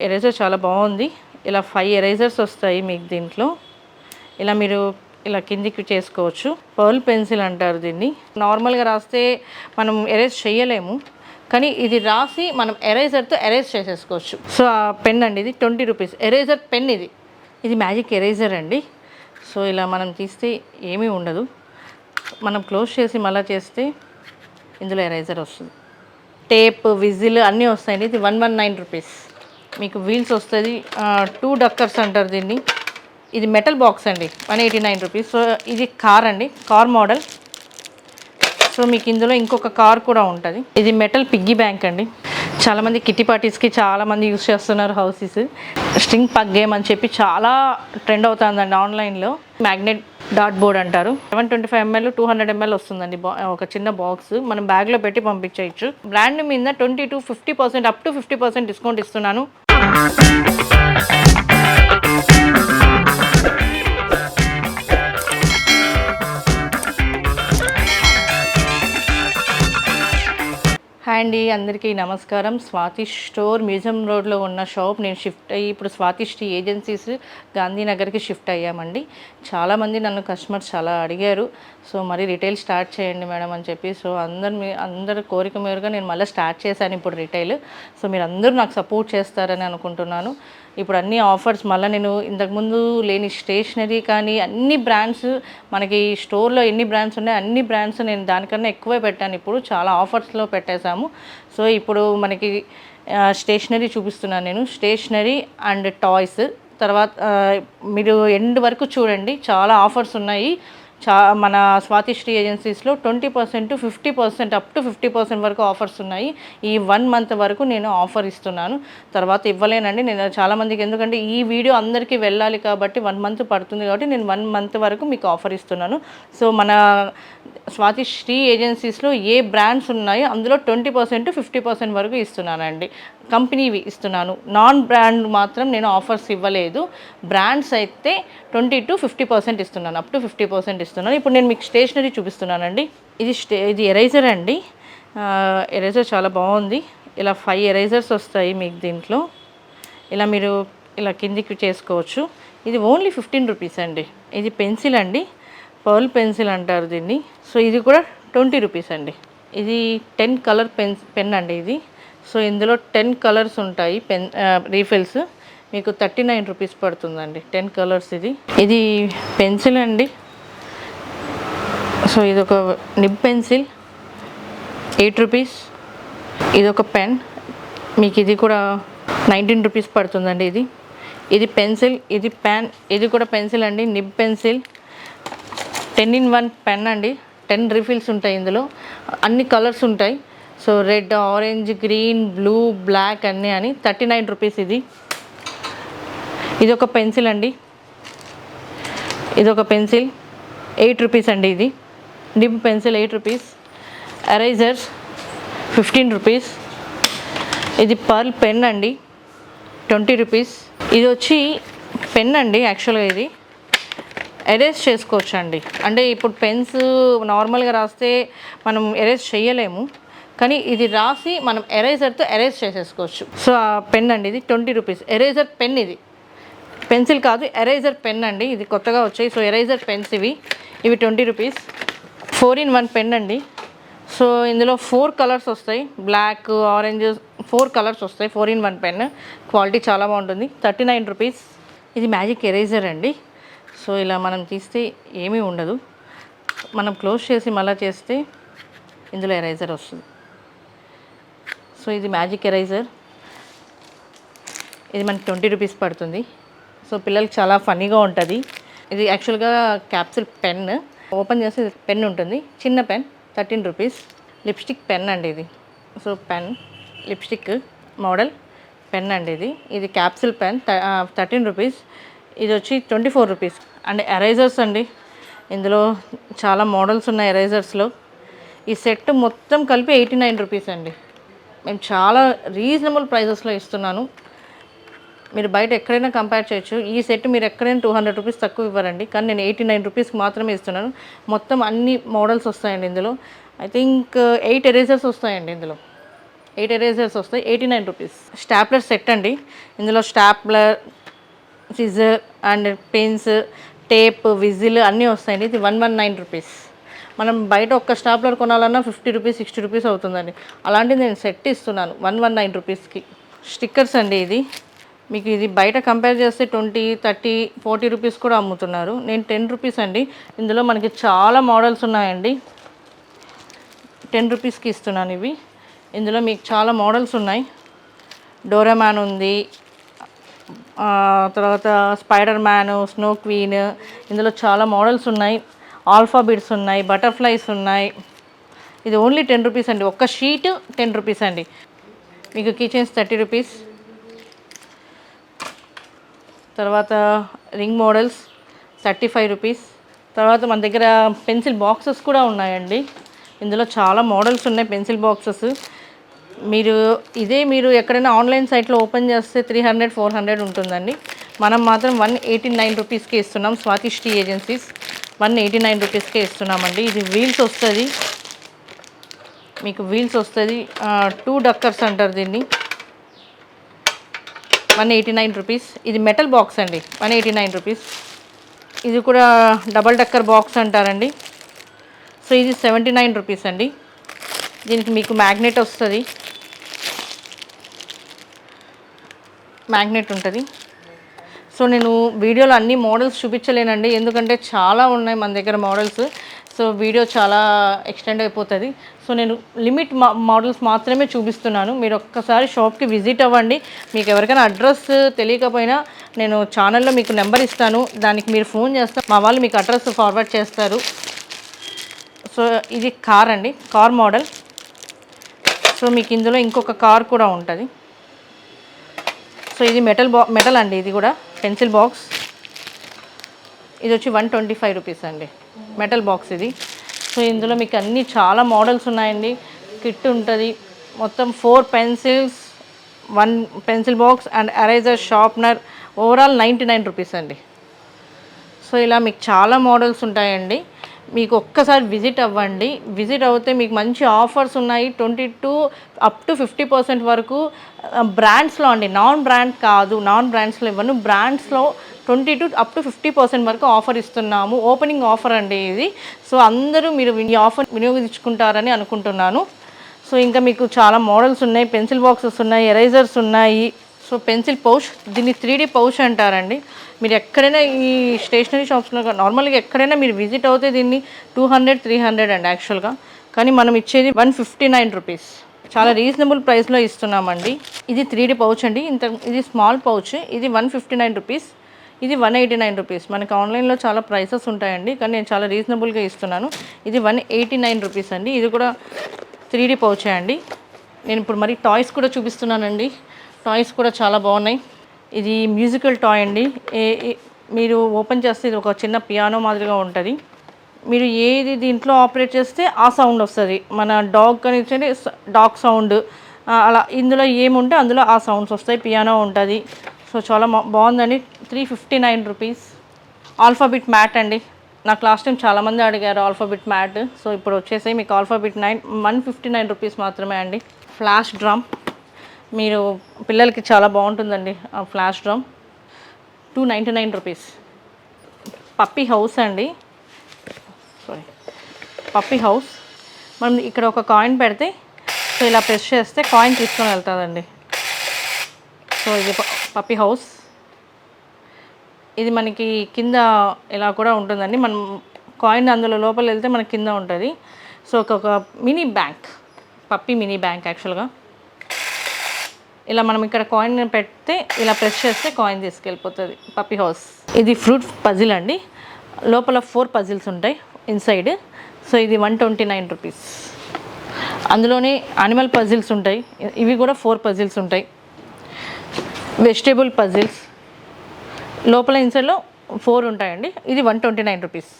Eraser చాలా బాగుంది. ఇలా 5 ఎరేజర్స్ వస్తాయి మీకు దీంట్లో. ఇలా మీరు ఇలా కిందికి చేసుకోవచ్చు. పర్ల్ పెన్సిల్ అంటారు దీన్ని. నార్మల్గా రాస్తే మనం ఎరేజ్ చేయలేము, కానీ ఇది రాసి మనం ఎరేజర్తో ఎరేజ్ చేసేసుకోవచ్చు. సో ఆ పెన్ అండి, ఇది 20 రూపీస్ ఎరేజర్ పెన్. ఇది మ్యాజిక్ ఎరేజర్ అండి. సో ఇలా మనం తీస్తే ఏమీ ఉండదు, మనం క్లోజ్ చేసి మళ్ళీ చేస్తే ఇందులో ఎరేజర్ వస్తుంది. టేప్, విజిల్ అన్నీ వస్తాయండి. ఇది 119 రూపీస్. మీకు వీల్స్ వస్తుంది. 2 డక్కర్స్ అంటారు దీన్ని. ఇది మెటల్ బాక్స్ అండి, 189 రూపీస్. సో ఇది కార్ అండి, కార్ మోడల్. సో మీకు ఇందులో ఇంకొక కార్ కూడా ఉంటుంది. ఇది మెటల్ పిగ్గీ బ్యాంక్ అండి. చాలామంది కిట్టి పార్టీస్కి చాలామంది యూస్ చేస్తున్నారు హౌసెస్. స్ట్రింగ్ పగ్ గేమ్ అని చెప్పి చాలా ట్రెండ్ అవుతుందండి ఆన్లైన్లో. మ్యాగ్నెట్ డాట్ బోర్డ్ అంటారు. 725 ml 200 ml వస్తుందండి ఒక చిన్న బాక్స్. మనం బ్యాగ్లో పెట్టి పంపించవచ్చు. బ్రాండ్ మీద 20 to 50% అప్ టు 50% డిస్కౌంట్ ఇస్తున్నాను. హాయ్ అండి, అందరికీ నమస్కారం. స్వాతి స్టోర్ మ్యూజియం రోడ్లో ఉన్న షాప్ నేను షిఫ్ట్ అయ్యి ఇప్పుడు స్వాతి శ్రీ ఏజెన్సీస్ గాంధీనగర్కి షిఫ్ట్ అయ్యామండి. చాలామంది నన్ను కస్టమర్స్ చాలా అడిగారు, సో మరి రిటైల్ స్టార్ట్ చేయండి మేడం అని చెప్పి. సో అందరి కోరిక మేరగా నేను మళ్ళీ స్టార్ట్ చేశాను ఇప్పుడు రిటైల్. సో మీరు అందరూ నాకు సపోర్ట్ చేస్తారని అనుకుంటున్నాను. ఇప్పుడు అన్ని ఆఫర్స్ మళ్ళీ నేను ఇంతకుముందు లేని స్టేషనరీ కానీ అన్ని బ్రాండ్స్, మనకి స్టోర్లో ఎన్ని బ్రాండ్స్ ఉన్నాయి అన్ని బ్రాండ్స్ నేను దానికన్నా ఎక్కువే పెట్టాను. ఇప్పుడు చాలా ఆఫర్స్లో పెట్టేశాము. సో ఇప్పుడు మనకి స్టేషనరీ చూపిస్తున్నాను నేను, స్టేషనరీ అండ్ టాయ్స్. తర్వాత మీరు ఎండ్ వరకు చూడండి, చాలా ఆఫర్స్ ఉన్నాయి. మన స్వాతి శ్రీ ఏజెన్సీస్లో 20% to 50% అప్ టు 50% వరకు ఆఫర్స్ ఉన్నాయి. ఈ 1 month వరకు నేను ఆఫర్ ఇస్తున్నాను, తర్వాత ఇవ్వలేనండి నేను చాలామందికి. ఎందుకంటే ఈ వీడియో అందరికీ వెళ్ళాలి కాబట్టి 1 month పడుతుంది, కాబట్టి నేను 1 month వరకు మీకు ఆఫర్ ఇస్తున్నాను. సో మన స్వాతి శ్రీ ఏజెన్సీస్లో ఏ బ్రాండ్స్ ఉన్నాయో అందులో 20% to 50% వరకు ఇస్తున్నానండి. కంపెనీవి ఇస్తున్నాను, నాన్ బ్రాండ్ మాత్రం నేను ఆఫర్స్ ఇవ్వలేదు. బ్రాండ్స్ అయితే 20 to 50% ఇస్తున్నాను, అప్ టు 50% ఇస్తున్నాను. ఇప్పుడు నేను మీకు స్టేషనరీ చూపిస్తున్నానండి. ఇది ఎరేజర్ అండి. ఎరేజర్ చాలా బాగుంది. ఇలా 5 ఎరేజర్స్ వస్తాయి మీకు దీంట్లో. ఇలా మీరు ఇలా కిందికి చేసుకోవచ్చు. ఇది ఓన్లీ 15 రూపీస్ అండి. ఇది పెన్సిల్ అండి, పర్ల్ పెన్సిల్ అంటారు దీన్ని. సో ఇది కూడా 20 రూపీస్ అండి. ఇది 10 కలర్ పెన్ అండి ఇది. సో ఇందులో 10 కలర్స్ ఉంటాయి రీఫిల్స్. మీకు 39 రూపీస్ పడుతుందండి 10 కలర్స్. ఇది పెన్సిల్ అండి. సో ఇది ఒక నిబ్ పెన్సిల్ 8 రూపీస్. ఇది ఒక పెన్, మీకు ఇది కూడా 19 రూపీస్ పడుతుందండి. ఇది పెన్సిల్, ఇది పెన్, ఇది కూడా పెన్సిల్ అండి, నిబ్ పెన్సిల్. 10-in-1 పెన్ అండి. 10 రీఫిల్స్ ఉంటాయి ఇందులో, అన్ని కలర్స్ ఉంటాయి. So red, orange, green, blue, black అన్నీ అని 39 రూపీస్. ఇది ఒక పెన్సిల్ అండి. ఇది ఒక పెన్సిల్ 8 రూపీస్ అండి. ఇది nib pencil 8 rupees. Erasers 15 rupees. ఇది పర్ల్ పెన్ అండి, 20 రూపీస్. ఇది వచ్చి పెన్ అండి. యాక్చువల్గా ఇది ఎరేజ్ చేసుకోవచ్చు అండి. అంటే ఇప్పుడు పెన్స్ నార్మల్గా రాస్తే మనం ఎరేజ్ చేయలేము, కానీ ఇది రాసి మనం ఎరేజర్తో ఎరేజ్ చేసేసుకోవచ్చు. సో ఆ పెన్ అండి, ఇది 20 రూపీస్ ఎరేజర్ పెన్. ఇది పెన్సిల్ కాదు, ఎరేజర్ పెన్ అండి. ఇది కొత్తగా వచ్చాయి. సో ఎరేజర్ పెన్స్ ఇవి 20 రూపీస్. 4-in-1 పెన్ అండి. సో ఇందులో 4 కలర్స్ వస్తాయి, బ్లాక్, ఆరెంజ్, 4 కలర్స్ వస్తాయి. 4-in-1 పెన్, క్వాలిటీ చాలా బాగుంటుంది. 39 రూపీస్. ఇది మ్యాజిక్ ఎరేజర్ అండి. సో ఇలా మనం తీస్తే ఏమీ ఉండదు, మనం క్లోజ్ చేసి మళ్ళీ చేస్తే ఇందులో ఎరేజర్ వస్తుంది. సో ఇది మ్యాజిక్ ఎరేజర్. ఇది మనకి 20 రూపీస్ పడుతుంది. సో పిల్లలకి చాలా ఫన్నీగా ఉంటుంది. ఇది యాక్చువల్గా క్యాప్సిల్ పెన్. ఓపెన్ చేస్తే పెన్ ఉంటుంది, చిన్న పెన్, 13 రూపీస్. లిప్స్టిక్ పెన్ అండి ఇది. So pen, lipstick model pen అండి. ఇది క్యాప్సిల్ పెన్, 13 రూపీస్. ఇది వచ్చి 24 రూపీస్. అండ్ ఎరేజర్స్ అండి, ఇందులో చాలా మోడల్స్ ఉన్నాయి ఎరేజర్స్లో. ఈ సెట్ మొత్తం కలిపి 89 రూపీస్ అండి. మేము చాలా రీజనబుల్ ప్రైజెస్లో ఇస్తున్నాను. మీరు బయట ఎక్కడైనా కంపేర్ చేయొచ్చు. ఈ సెట్ మీరు ఎక్కడైనా 200 రూపీస్ తక్కువ ఇవ్వరండి, కానీ నేను 89 రూపీస్కి మాత్రమే ఇస్తున్నాను. మొత్తం అన్ని మోడల్స్ వస్తాయండి ఇందులో. ఐ థింక్ 8 ఎరేజర్స్ వస్తాయండి ఇందులో. 8 ఎరేజర్స్ వస్తాయి, 89 రూపీస్. స్టాప్లర్ సెట్ అండి. ఇందులో stapler, scissor and pens, tape, whistle అన్నీ వస్తాయండి. ఇది 119 రూపీస్. మనం బయట ఒక్క స్టాప్లర్ కొనాలన్నా 50 రూపీస్ 60 రూపీస్ అవుతుందండి. అలాంటిది నేను సెట్ ఇస్తున్నాను 119 రూపీస్కి. స్టిక్కర్స్ అండి. ఇది మీకు ఇది బయట కంపేర్ చేస్తే 20, 30, 40 రూపీస్ కూడా అమ్ముతున్నారు. నేను 10 రూపీస్ అండి. ఇందులో మనకి చాలా మోడల్స్ ఉన్నాయండి. 10 రూపీస్కి ఇస్తున్నాను ఇవి. ఇందులో మీకు చాలా మోడల్స్ ఉన్నాయి. డోరామ్యాన్ ఉంది, తర్వాత స్పైడర్ మ్యాన్, స్నో క్వీన్, ఇందులో చాలా మోడల్స్ ఉన్నాయి. ఆల్ఫాబెట్స్ ఉన్నాయి, బటర్ఫ్లైస్ ఉన్నాయి. ఇది ఓన్లీ 10 రూపీస్ అండి. ఒక్క షీట్ 10 రూపీస్ అండి. మీకు కిచెన్స్ 30 రూపీస్. తర్వాత రింగ్ మోడల్స్ 35 రూపీస్. తర్వాత మన దగ్గర పెన్సిల్ బాక్సెస్ కూడా ఉన్నాయండి. ఇందులో చాలా మోడల్స్ ఉన్నాయి పెన్సిల్ బాక్సెస్. మీరు ఎక్కడైనా ఆన్లైన్ సైట్లో ఓపెన్ చేస్తే 300, 400 ఉంటుందండి. మనం మాత్రం 189 రూపీస్కి ఇస్తున్నాం. స్వాతిష్ టీ ఏజెన్సీస్ 189 రూపీస్కే ఇస్తున్నామండి. ఇది వీల్స్ వస్తుంది, మీకు వీల్స్ వస్తుంది. 2 డక్కర్స్ అంటారు దీన్ని. 189 రూపీస్. ఇది మెటల్ బాక్స్ అండి, 189 రూపీస్. ఇది కూడా డబల్ డక్కర్ బాక్స్ అంటారండి. సో ఇది 79 రూపీస్ అండి. దీనికి మీకు మ్యాగ్నెట్ వస్తుంది, మ్యాగ్నెట్ ఉంటుంది. సో నేను వీడియోలో అన్ని మోడల్స్ చూపించలేనండి, ఎందుకంటే చాలా ఉన్నాయి మన దగ్గర మోడల్స్. సో వీడియో చాలా ఎక్స్టెండ్ అయిపోతుంది. సో నేను లిమిట్ మోడల్స్ మాత్రమే చూపిస్తున్నాను. మీరు ఒక్కసారి షాప్కి విజిట్ అవ్వండి. మీకు ఎవరికైనా అడ్రస్ తెలియకపోయినా నేను ఛానల్లో మీకు నెంబర్ ఇస్తాను, దానికి మీరు ఫోన్ చేస్తే మా వాళ్ళు మీకు అడ్రస్ ఫార్వర్డ్ చేస్తారు. సో ఇది కార్ అండి, కార్ మోడల్. సో మీకు ఇందులో ఇంకొక కార్ కూడా ఉంటుంది. సో ఇది మెటల్ అండి. ఇది కూడా పెన్సిల్ బాక్స్. ఇది వచ్చి 125 రూపీస్ అండి, మెటల్ బాక్స్ ఇది. సో ఇందులో మీకు అన్నీ చాలా మోడల్స్ ఉన్నాయండి. కిట్ ఉంటుంది. మొత్తం 4 pencils, 1 pencil box and eraser, sharpener, overall 99 rupees అండి. సో ఇలా మీకు చాలా మోడల్స్ ఉంటాయండి. మీకు ఒక్కసారి విజిట్ అవ్వండి. విజిట్ అవుతే మీకు మంచి ఆఫర్స్ ఉన్నాయి. 22 అప్ టు 50% వరకు బ్రాండ్స్లో అండి, నాన్ బ్రాండ్ కాదు, నాన్ బ్రాండ్స్లో ఇవ్వను, బ్రాండ్స్లో 22 అప్ టు 50% వరకు ఆఫర్ ఇస్తున్నాము. ఓపెనింగ్ ఆఫర్ అండి ఇది. సో అందరూ మీరు ఈ ఆఫర్ వినియోగించుకుంటారని అనుకుంటున్నాను. సో ఇంకా మీకు చాలా మోడల్స్ ఉన్నాయి. పెన్సిల్ బాక్సెస్ ఉన్నాయి, ఎరేజర్స్ ఉన్నాయి. సో పెన్సిల్ పౌచ్, దీన్ని 3D పౌచ్ అంటారండి. మీరు ఎక్కడైనా ఈ స్టేషనరీ షాప్స్లో నార్మల్గా ఎక్కడైనా మీరు విజిట్ అవుతే దీన్ని 200, 300 అండి యాక్చువల్గా. కానీ మనం ఇచ్చేది 159 రూపీస్. చాలా రీజనబుల్ ప్రైస్లో ఇస్తున్నామండి. ఇది 3D పౌచ్ అండి. ఇది స్మాల్ పౌచ్. ఇది 159 రూపీస్. ఇది 189 రూపీస్. మనకి ఆన్లైన్లో చాలా ప్రైసెస్ ఉంటాయండి, కానీ నేను చాలా రీజనబుల్గా ఇస్తున్నాను. ఇది 189 రూపీస్ అండి. ఇది కూడా 3D పౌచే అండి. నేను ఇప్పుడు మరి టాయ్స్ కూడా చూపిస్తున్నానండి. టాయ్స్ కూడా చాలా బాగున్నాయి. ఇది మ్యూజికల్ టాయ్ అండి. మీరు ఓపెన్ చేస్తే ఇది ఒక చిన్న పియానో మాదిరిగా ఉంటుంది. మీరు ఏది దీంట్లో ఆపరేట్ చేస్తే ఆ సౌండ్ వస్తుంది. మన డాగ్ కానీ డాగ్ సౌండ్ అలా ఇందులో ఏముంటే అందులో ఆ సౌండ్స్ వస్తాయి. పియానో ఉంటుంది. సో చాలా బాగుందండి. 359 రూపీస్. ఆల్ఫాబెట్ మ్యాట్ అండి. నాకు లాస్ట్ టైం చాలామంది అడిగారు ఆల్ఫాబెట్ మ్యాట్. సో ఇప్పుడు వచ్చేసి మీకు ఆల్ఫాబెట్ 159 రూపీస్ మాత్రమే అండి. ఫ్లాష్ డ్రమ్, మీరు పిల్లలకి చాలా బాగుంటుందండి ఆ flash drum. 299 rupees. Puppy house అండి, పప్పీ హౌస్. మనం ఇక్కడ ఒక కాయిన్ పెడితే సో ఇలా ప్రెస్ చేస్తే కాయిన్ తీసుకొని వెళ్తుందండి. సో ఇది పప్పీ హౌస్. ఇది మనకి కింద ఇలా కూడా ఉంటుందండి. మనం కాయిన్ అందులో లోపల వెళ్తే మనకి కింద ఉంటుంది. సో ఒక mini bank, puppy mini bank యాక్చువల్గా. ఇలా మనం ఇక్కడ కాయిన్ పెడితే ఇలా ప్రెస్ చేస్తే కాయిన్ తీసుకెళ్ళిపోతుంది. Puppy house. ఇది ఫ్రూట్ పజిల్ అండి. లోపల 4 పజిల్స్ ఉంటాయి ఇన్సైడ్. సో ఇది 129 రూపీస్. అందులోనే యానిమల్ పజిల్స్ ఉంటాయి. ఇవి కూడా 4 పజిల్స్ ఉంటాయి. వెజిటేబుల్ పజిల్స్ లోపల ఇన్సైడ్లో 4 ఉంటాయండి. ఇది 129 రూపీస్.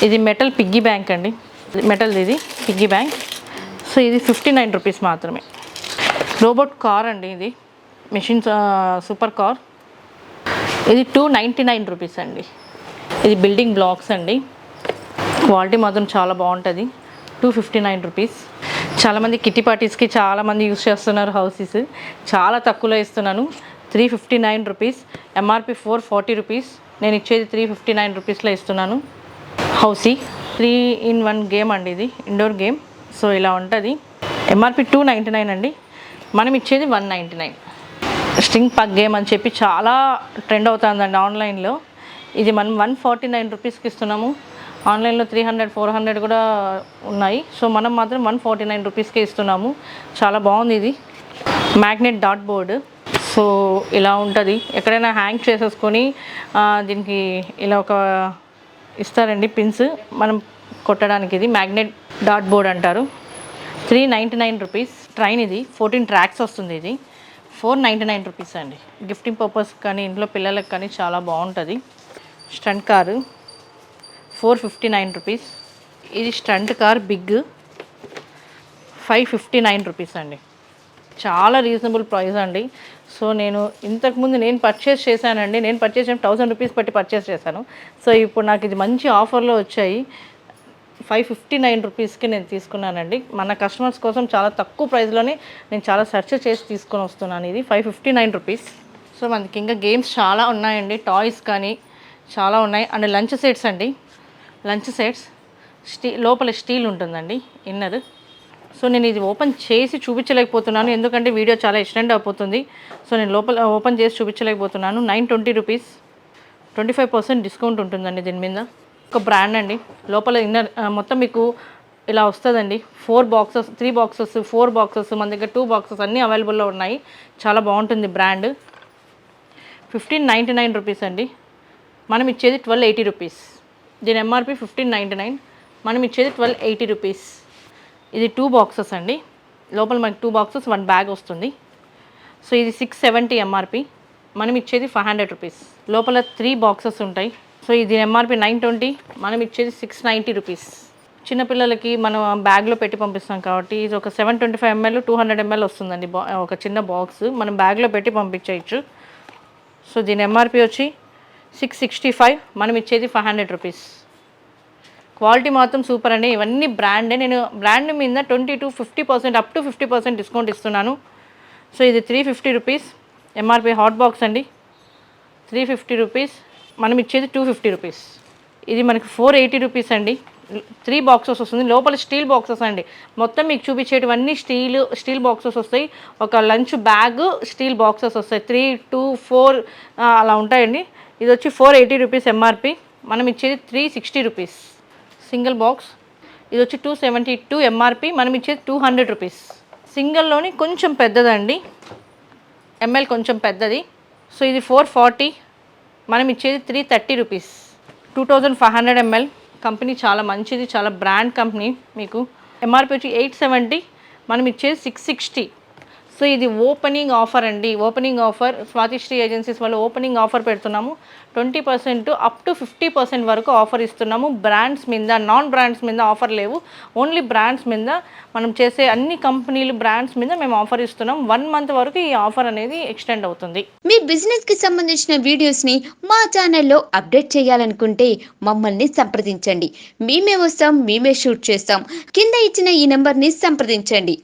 ఇది మెటల్ పిగ్గీ బ్యాంక్ అండి. మెటల్ది ఇది పిగ్గీ బ్యాంక్. సో ఇది 59 రూపీస్ మాత్రమే. రోబోట్ కార్ అండి. ఇది మెషిన్ సూపర్ కార్. ఇది 299 రూపీస్ అండి. ఇది బిల్డింగ్ బ్లాక్స్ అండి. క్వాలిటీ మాత్రం చాలా బాగుంటుంది. 259 రూపీస్. చాలామంది కిట్టి పార్టీస్కి చాలామంది యూస్ చేస్తున్నారు హౌసీస్. చాలా తక్కువలో ఇస్తున్నాను. 359 రూపీస్, ఎంఆర్పి 440 రూపీస్. నేను ఇచ్చేది 359 రూపీస్లో ఇస్తున్నాను. హౌసీ 3-in-1 గేమ్ అండి, ఇది ఇండోర్ గేమ్. సో ఇలా ఉంటుంది. ఎంఆర్పి 299 అండి, మనం ఇచ్చేది 199. స్ట్రింగ్ పగ్ గేమ్ అని చెప్పి చాలా ట్రెండ్ అవుతుందండి ఆన్లైన్లో. ఇది మనం 149 రూపీస్కి ఇస్తున్నాము. ఆన్లైన్లో 300-400 కూడా ఉన్నాయి. సో మనం మాత్రం 149 రూపీస్కే ఇస్తున్నాము. చాలా బాగుంది ఇది. Magnet dot board. సో ఇలా ఉంటుంది. ఎక్కడైనా హ్యాంగ్ చేసేసుకొని దీనికి ఇలా ఒక ఇస్తారండి పిన్స్ మనం కొట్టడానికి. ఇది మ్యాగ్నెట్ డాట్ బోర్డ్ అంటారు. 399 రూపీస్. ట్రైన్ ఇది 14 ట్రాక్స్ వస్తుంది. ఇది 499 రూపీస్ అండి. గిఫ్టింగ్ పర్పస్ కానీ ఇంట్లో పిల్లలకు కానీ చాలా బాగుంటుంది. Stunt car 459 rupees. ఇది స్టంట్ కార్ బిగ్ 559 రూపీస్ అండి. చాలా రీజనబుల్ ప్రైస్ అండి. సో నేను ఇంతకుముందు నేను పర్చేస్ చేశానండి. నేను పర్చేస్ చేసిన 1000 రూపీస్ పెట్టి పర్చేస్ చేశాను. సో ఇప్పుడు నాకు ఇది మంచి ఆఫర్లో వచ్చాయి. 559 రూపీస్కి నేను తీసుకున్నానండి. మన కస్టమర్స్ కోసం చాలా తక్కువ ప్రైస్లోనే నేను చాలా సెర్చ్ చేసి తీసుకొని వస్తున్నాను. ఇది 559 రూపీస్. సో మనకి ఇంకా గేమ్స్ చాలా ఉన్నాయండి. టాయ్స్ కానీ చాలా ఉన్నాయి. అండ్ లంచ్ సెట్స్ అండి. లంచ్ సెట్స్ లోపల స్టీల్ ఉంటుందండి ఇన్నర్. సో నేను ఇది ఓపెన్ చేసి చూపించలేకపోతున్నాను, ఎందుకంటే వీడియో చాలా ఎక్స్టెండ్ అయిపోతుంది. సో నేను లోపల ఓపెన్ చేసి చూపించలేకపోతున్నాను. 920 రూపీస్, 25% డిస్కౌంట్ ఉంటుందండి దీని మీద. ఒక బ్రాండ్ అండి. లోపల ఇన్నర్ మొత్తం మీకు ఇలా వస్తుందండి. 4 బాక్సెస్, 3 బాక్సెస్, 4 బాక్సెస్, మన దగ్గర 2 బాక్సెస్ అన్నీ అవైలబుల్లో ఉన్నాయి. చాలా బాగుంటుంది బ్రాండ్. 1599 రూపీస్ అండి, మనం ఇచ్చేది 1280 రూపీస్. దీని ఎంఆర్పి 1599, మనం ఇచ్చేది 1280 రూపీస్. ఇది 2 బాక్సెస్ అండి. లోపల మనకి 2 బాక్సెస్ 1 బ్యాగ్ వస్తుంది. సో ఇది 670 ఎంఆర్పి, మనం ఇచ్చేది 500 రూపీస్. లోపల 3 బాక్సెస్ ఉంటాయి. సో ఇది ఎంఆర్పి 920, మనం ఇచ్చేది 690 రూపీస్. చిన్నపిల్లలకి మనం బ్యాగ్లో పెట్టి పంపిస్తాం కాబట్టి ఇది ఒక 725 ml 200 ml వస్తుందండి. ఒక చిన్న బాక్స్ మనం బ్యాగ్లో పెట్టి పంపించేయచ్చు. సో దీని ఎంఆర్పి వచ్చి 665, మనం ఇచ్చేది 500 రూపీస్. క్వాలిటీ మాత్రం సూపర్ అండి. ఇవన్నీ బ్రాండే. నేను బ్రాండ్ మీద 20-50% అప్ టు 50% డిస్కౌంట్ ఇస్తున్నాను. సో ఇది 350 రూపీస్ ఎంఆర్పి. హాట్ బాక్స్ అండి, 350 రూపీస్, మనం ఇచ్చేది 250 రూపీస్. ఇది మనకి 480 రూపీస్ అండి. 3 బాక్సెస్ వస్తుంది. లోపల స్టీల్ బాక్సెస్ అండి. మొత్తం మీకు చూపించేటివన్నీ స్టీల్ బాక్సెస్ వస్తాయి. ఒక లంచ్ బ్యాగ్ స్టీల్ బాక్సెస్ వస్తాయి. 3, 2, 4 అలా ఉంటాయండి. ఇది వచ్చి 480 రూపీస్ ఎంఆర్పి, మనం ఇచ్చేది 360 రూపీస్. సింగిల్ బాక్స్ ఇది వచ్చి 272 ఎంఆర్పి, మనం ఇచ్చేది 200 రూపీస్. సింగిల్లోని కొంచెం పెద్దదండి, ఎంఎల్ కొంచెం పెద్దది. సో ఇది 440, మనం ఇచ్చేది 330 రూపీస్. 2500 ml. కంపెనీ చాలా మంచిది, చాలా బ్రాండ్ కంపెనీ. మీకు ఎంఆర్పి వచ్చి 870, మనం ఇచ్చేది 660. సో ఇది ఓపెనింగ్ ఆఫర్ అండి. ఓపెనింగ్ ఆఫర్ స్వాతిశ్రీ ఏజెన్సీస్ వాళ్ళు ఓపెనింగ్ ఆఫర్ పెడుతున్నాము. 20% అప్ టు 50% వరకు ఆఫర్ ఇస్తున్నాము. బ్రాండ్స్ మీద, నాన్ బ్రాండ్స్ మీద ఆఫర్ లేవు. ఓన్లీ బ్రాండ్స్ మీద, మనం చేసే అన్ని కంపెనీలు బ్రాండ్స్ మీద మేము ఆఫర్ ఇస్తున్నాం. 1 month వరకు ఈ ఆఫర్ అనేది ఎక్స్టెండ్ అవుతుంది. మీ బిజినెస్కి సంబంధించిన వీడియోస్ని మా ఛానల్లో అప్డేట్ చేయాలనుకుంటే మమ్మల్ని సంప్రదించండి. మేమే వస్తాం, మేమే షూట్ చేస్తాం. కింద ఇచ్చిన ఈ నెంబర్ని సంప్రదించండి.